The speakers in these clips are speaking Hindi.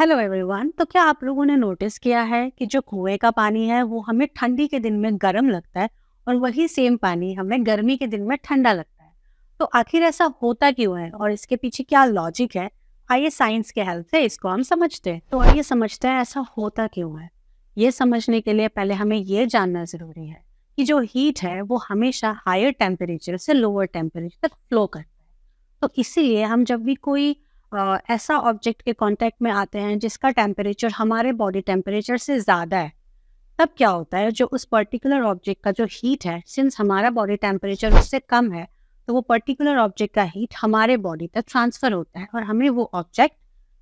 Hello everyone. तो क्या आप लोगों ने नोटिस किया है कि जो कुएं का पानी है वो हमें ठंडी के दिन में गर्म लगता है और वही सेम पानी हमें गर्मी के दिन में ठंडा लगता है। तो आखिर ऐसा होता क्यों है और इसके पीछे क्या लॉजिक है? आइए साइंस के हेल्प से इसको हम समझते हैं। तो आइए समझते हैं ऐसा होता क्यों है। ये समझने के लिए पहले हमें ये जानना जरूरी है कि जो हीट है वो हमेशा हायर टेम्परेचर से लोअर टेम्परेचर तक फ्लो करता है। तो इसीलिए हम जब भी कोई ऐसा ऑब्जेक्ट के कांटेक्ट में आते हैं जिसका टेम्परेचर हमारे बॉडी टेम्परेचर से ज़्यादा है, तब क्या होता है, जो उस पर्टिकुलर ऑब्जेक्ट का जो हीट है, सिंस हमारा बॉडी टेम्परेचर उससे कम है, तो वो पर्टिकुलर ऑब्जेक्ट का हीट हमारे बॉडी तक ट्रांसफ़र होता है और हमें वो ऑब्जेक्ट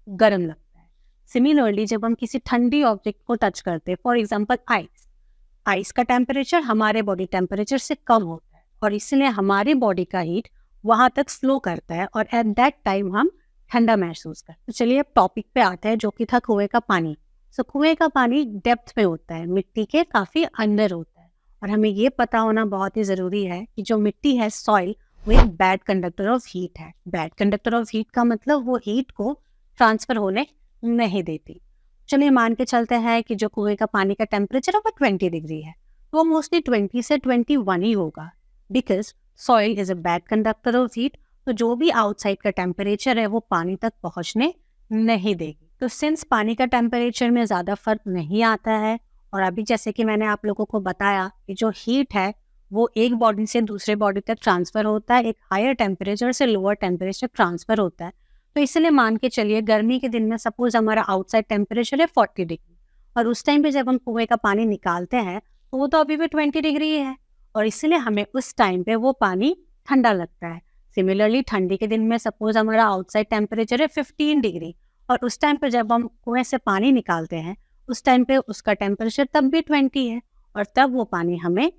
गर्म लगता है। सिमिलरली जब हम किसी ठंडी ऑब्जेक्ट को टच करते हैं, फॉर एग्जाम्पल आइस, आइस का टेम्परेचर हमारे बॉडी टेम्परेचर से कम होता है और इसलिए हमारी बॉडी का हीट वहाँ तक फ्लो करता है और एट दैट टाइम हम ठंडा महसूस करते हैं। तो चलिए अब टॉपिक पे आते हैं, जो कि था कुएं का पानी। सो कुएं का पानी डेप्थ में होता है, मिट्टी के काफ़ी अंदर होता है और हमें ये पता होना बहुत ही ज़रूरी है कि जो मिट्टी है, सॉइल, वो एक बैड कंडक्टर ऑफ हीट है। बैड कंडक्टर ऑफ हीट का मतलब वो हीट को ट्रांसफ़र होने नहीं देती। चलिए मान के चलते हैं कि जो कुएं का पानी का टेम्परेचर है वो 20 डिग्री है, तो वो मोस्टली 20 से 21 ही होगा, because soil is a bad conductor of heat. तो जो भी आउटसाइड का टेम्परेचर है वो पानी तक पहुंचने नहीं देगी। तो सिंस पानी का टेम्परेचर में ज़्यादा फर्क नहीं आता है और अभी जैसे कि मैंने आप लोगों को बताया कि जो हीट है वो एक बॉडी से दूसरे बॉडी तक ट्रांसफ़र होता है, एक हायर टेम्परेचर से लोअर टेम्परेचर ट्रांसफ़र होता है। तो इसलिए मान के चलिए गर्मी के दिन में सपोज हमारा आउटसाइड टेम्परेचर है 40 डिग्री और उस टाइम पे जब हम कुएं का पानी निकालते हैं तो वो तो अभी भी 20 डिग्री है और इसलिए हमें उस टाइम पे वो पानी ठंडा लगता है। सिमिलरली ठंडी के दिन में सपोज हमारा आउटसाइड टेम्परेचर है 15 डिग्री और उस टाइम पे जब हम कुएं से पानी निकालते हैं उस टाइम पे उसका टेम्परेचर तब भी 20 है और तब वो पानी हमें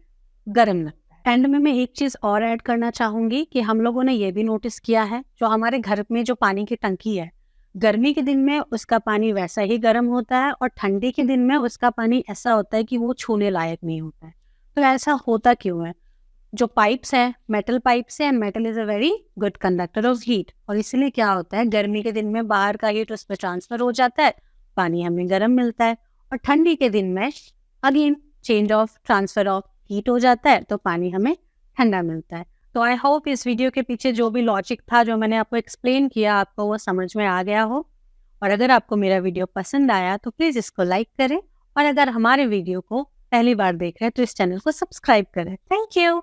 गर्म लगता है। एंड में मैं एक चीज़ और ऐड करना चाहूँगी कि हम लोगों ने ये भी नोटिस किया है, जो हमारे घर में जो पानी की टंकी है, गर्मी के दिन में उसका पानी वैसा ही गर्म होता है और ठंडी के दिन में उसका पानी ऐसा होता है कि वो छूने लायक नहीं होता है। तो ऐसा होता क्यों है? जो पाइप्स है, मेटल पाइप्स है, metal is a very good conductor of heat और इसलिए क्या होता है, गर्मी के दिन में बाहर का हीट उस पर ट्रांसफ़र हो जाता है, पानी हमें गर्म मिलता है और ठंडी के दिन में again change of transfer of heat हो जाता है तो पानी हमें ठंडा मिलता है। तो आई होप इस वीडियो के पीछे जो भी लॉजिक था, जो मैंने आपको एक्सप्लेन किया, आपको वो समझ में आ गया हो। और अगर आपको मेरा वीडियो पसंद आया तो प्लीज़ इसको लाइक करें और अगर हमारे वीडियो को पहली बार देख रहे हैं तो इस चैनल को सब्सक्राइब करें। Thank you.